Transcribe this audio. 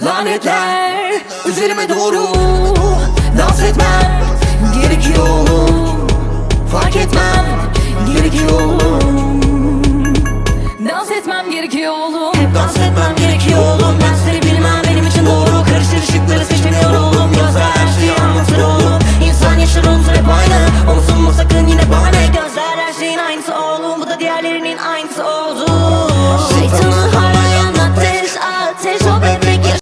lanetler üzerime doğru. Dans etmem gerekiyor oğlum, fark etmem gerekiyor oğlum. Dans etmem gerekiyor oğlum, dans etmem